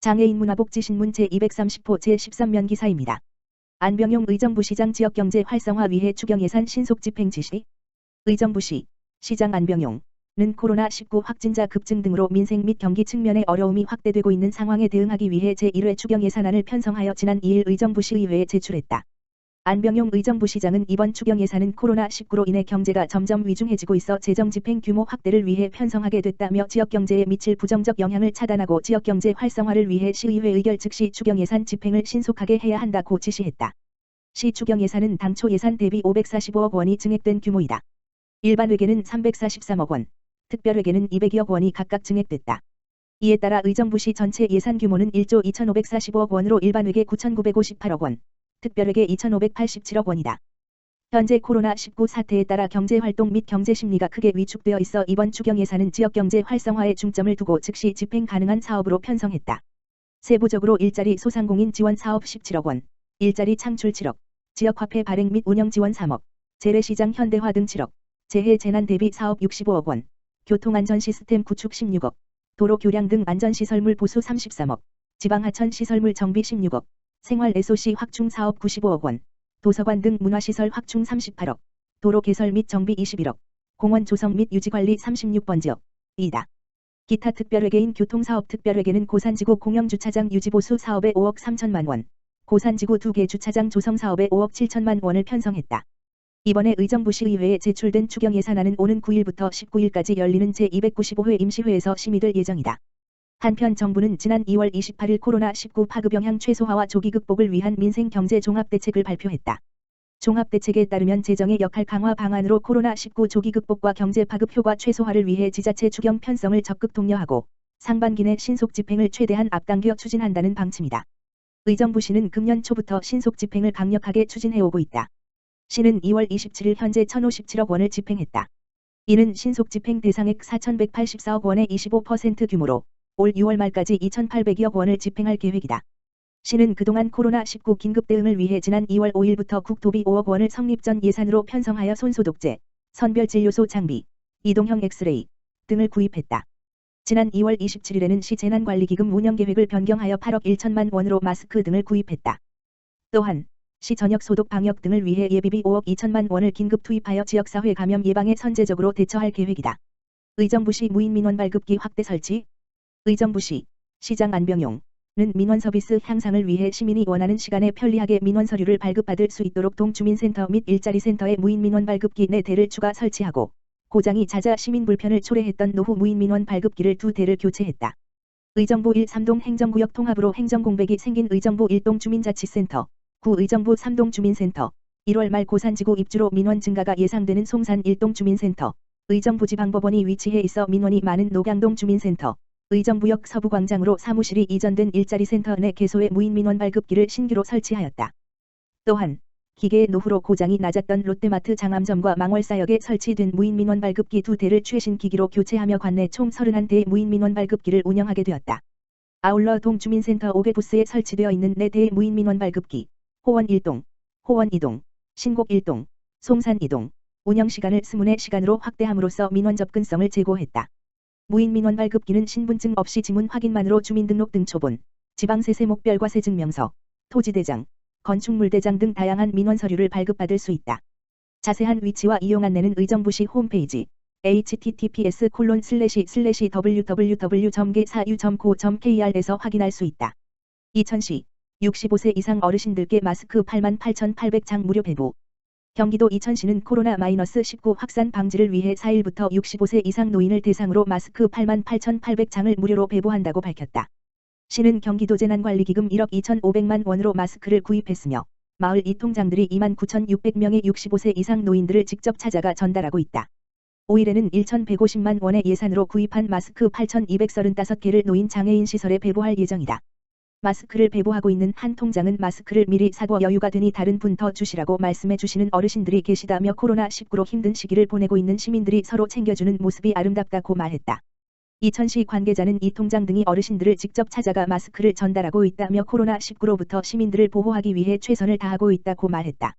장애인 문화복지신문 제230호 제13면 기사입니다. 안병용 의정부시장 지역경제 활성화 위해 추경예산 신속 집행 지시. 의정부시 시장 안병용은 코로나19 확진자 급증 등으로 민생 및 경기 측면의 어려움이 확대되고 있는 상황에 대응하기 위해 제1회 추경예산안을 편성하여 지난 2일 의정부시의회에 제출했다. 안병용 의정부시장은 이번 추경예산은 코로나19로 인해 경제가 점점 위중해지고 있어 재정 집행 규모 확대를 위해 편성하게 됐다며 지역경제에 미칠 부정적 영향을 차단하고 지역경제 활성화를 위해 시의회 의결 즉시 추경예산 집행을 신속하게 해야 한다고 지시했다. 시 추경예산은 당초 예산 대비 545억 원이 증액된 규모이다. 일반회계는 343억 원, 특별회계는 202억 원이 각각 증액됐다. 이에 따라 의정부시 전체 예산 규모는 1조 2,545억 원으로 일반회계 9,958억 원, 특별회계 2,587억 원이다. 현재 코로나19 사태에 따라 경제활동 및 경제심리가 크게 위축되어 있어 이번 추경예산은 지역경제 활성화에 중점을 두고 즉시 집행 가능한 사업으로 편성했다. 세부적으로 일자리 소상공인 지원 사업 17억 원, 일자리 창출 7억, 지역화폐 발행 및 운영 지원 3억, 재래시장 현대화 등 7억, 재해 재난 대비 사업 65억 원, 교통안전 시스템 구축 16억, 도로 교량 등 안전시설물 보수 33억, 지방하천 시설물 정비 16억, 생활 SOC 확충 사업 95억 원, 도서관 등 문화시설 확충 38억, 도로 개설 및 정비 21억, 공원 조성 및 유지관리 36번 지역이다. 기타 특별회계인 교통사업 특별회계는 고산지구 공영주차장 유지보수 사업에 5억 3천만 원, 고산지구 2개 주차장 조성 사업에 5억 7천만 원을 편성했다. 이번에 의정부시의회에 제출된 추경예산안은 오는 9일부터 19일까지 열리는 제295회 임시회에서 심의될 예정이다. 한편 정부는 지난 2월 28일 코로나19 파급 영향 최소화와 조기 극복을 위한 민생 경제 종합대책을 발표했다. 종합대책에 따르면 재정의 역할 강화 방안으로 코로나19 조기 극복과 경제 파급 효과 최소화를 위해 지자체 추경 편성을 적극 독려하고 상반기 내 신속 집행을 최대한 앞당겨 추진한다는 방침이다. 의정부시는 금년 초부터 신속 집행을 강력하게 추진해오고 있다. 시는 2월 27일 현재 1,057억 원을 집행했다. 이는 신속 집행 대상액 4,184억 원의 25% 규모로 올 6월 말까지 2,800억 원을 집행할 계획이다. 시는 그동안 코로나19 긴급 대응을 위해 지난 2월 5일부터 국토비 5억 원을 성립 전 예산으로 편성하여 손소독제, 선별진료소 장비, 이동형 엑스레이 등을 구입했다. 지난 2월 27일에는 시 재난관리기금 운영계획을 변경하여 8억 1천만 원으로 마스크 등을 구입했다. 또한 시 전역 소독 방역 등을 위해 예비비 5억 2천만 원을 긴급 투입하여 지역사회 감염 예방에 선제적으로 대처할 계획이다. 의정부시 무인민원 발급기 확대 설치. 의정부시 시장 안병용은 민원 서비스 향상을 위해 시민이 원하는 시간에 편리하게 민원 서류를 발급받을 수 있도록 동주민센터 및 일자리센터에 무인민원 발급기 4대를 추가 설치하고 고장이 잦아 시민 불편을 초래했던 노후 무인민원 발급기를 2대를 교체했다. 의정부 1, 3동 행정구역 통합으로 행정공백이 생긴 의정부 1동 주민자치센터, 구 의정부 3동 주민센터, 1월 말 고산지구 입주로 민원 증가가 예상되는 송산 1동 주민센터, 의정부지방법원이 위치해 있어 민원이 많은 녹양동 주민센터, 의정부역 서부광장으로 사무실이 이전된 일자리센터 내 개소에 무인민원 발급기를 신규로 설치하였다. 또한 기계의 노후로 고장이 낮았던 롯데마트 장암점과 망월사역에 설치된 무인민원 발급기 2대를 최신 기기로 교체하며 관내 총 31대의 무인민원 발급기를 운영하게 되었다. 아울러 동주민센터 5개 부스에 설치되어 있는 4대의 무인민원 발급기, 호원 1동, 호원 2동, 신곡 1동, 송산 2동, 운영시간을 20시간으로 확대함으로써 민원 접근성을 제고했다. 무인민원 발급기는 신분증 없이 지문 확인만으로 주민등록 등초본, 지방세세 목별과세 증명서, 토지대장, 건축물대장 등 다양한 민원 서류를 발급받을 수 있다. 자세한 위치와 이용 안내는 의정부시 홈페이지 https://www.gesayu.co.kr에서 확인할 수 있다. 이천시 65세 이상 어르신들께 마스크 88,800장 무료 배부. 경기도 이천시는 코로나-19 확산 방지를 위해 4일부터 65세 이상 노인을 대상으로 마스크 88,800장을 무료로 배부한다고 밝혔다. 시는 경기도 재난관리기금 1억 2,500만 원으로 마스크를 구입했으며 마을 이통장들이 29,600명의 65세 이상 노인들을 직접 찾아가 전달하고 있다. 5일에는 1,150만 원의 예산으로 구입한 마스크 8,235개를 노인 장애인 시설에 배부할 예정이다. 마스크를 배부하고 있는 한 통장은 마스크를 미리 사고 여유가 되니 다른 분 더 주시라고 말씀해 주시는 어르신들이 계시다며 코로나19로 힘든 시기를 보내고 있는 시민들이 서로 챙겨주는 모습이 아름답다고 말했다. 이천시 관계자는 이 통장 등이 어르신들을 직접 찾아가 마스크를 전달하고 있다며 코로나19로부터 시민들을 보호하기 위해 최선을 다하고 있다고 말했다.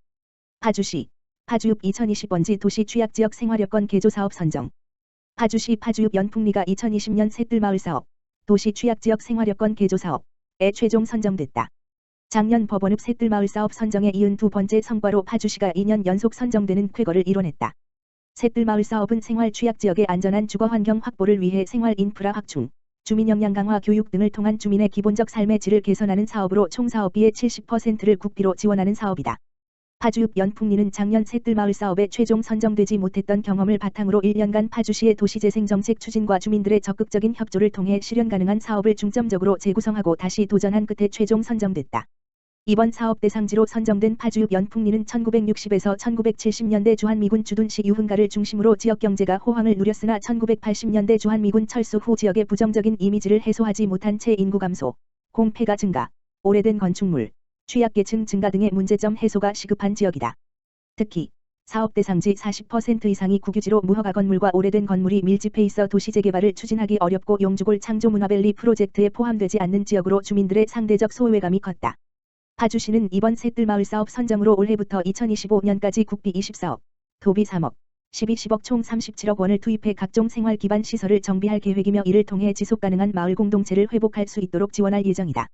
파주시 파주읍 2020번지 도시 취약지역 생활여건 개조사업 선정. 파주시 파주읍 연풍리가 2020년 새뜰마을 사업, 도시 취약지역 생활여건 개조사업, 최종 선정됐다. 작년 법원읍 셋들마을 사업 선정에 이은 두 번째 성과로 파주시가 2년 연속 선정되는 쾌거를 이뤄냈다. 셋들마을 사업은 생활 취약지역의 안전한 주거환경 확보를 위해 생활 인프라 확충, 주민 역량 강화 교육 등을 통한 주민의 기본적 삶의 질을 개선하는 사업으로 총 사업비의 70%를 국비로 지원하는 사업이다. 파주읍 연풍리는 작년 셋들마을 사업에 최종 선정되지 못했던 경험을 바탕으로 1년간 파주시의 도시재생정책 추진과 주민들의 적극적인 협조를 통해 실현 가능한 사업을 중점적으로 재구성하고 다시 도전한 끝에 최종 선정됐다. 이번 사업 대상지로 선정된 파주읍 연풍리는 1960에서 1970년대 주한미군 주둔시 유흥가를 중심으로 지역경제가 호황을 누렸으나 1980년대 주한미군 철수 후 지역의 부정적인 이미지를 해소하지 못한 채 인구 감소, 공폐가 증가, 오래된 건축물, 취약계층 증가 등의 문제점 해소가 시급한 지역이다. 특히 사업 대상지 40% 이상이 국유지로 무허가 건물과 오래된 건물이 밀집해 있어 도시 재개발을 추진하기 어렵고 용주골 창조 문화밸리 프로젝트에 포함되지 않는 지역으로 주민들의 상대적 소외감이 컸다. 파주시는 이번 셋들마을 사업 선정으로 올해부터 2025년까지 국비 24억, 도비 3억, 12억 총 37억 원을 투입해 각종 생활 기반 시설을 정비할 계획이며 이를 통해 지속가능한 마을 공동체를 회복할 수 있도록 지원할 예정이다.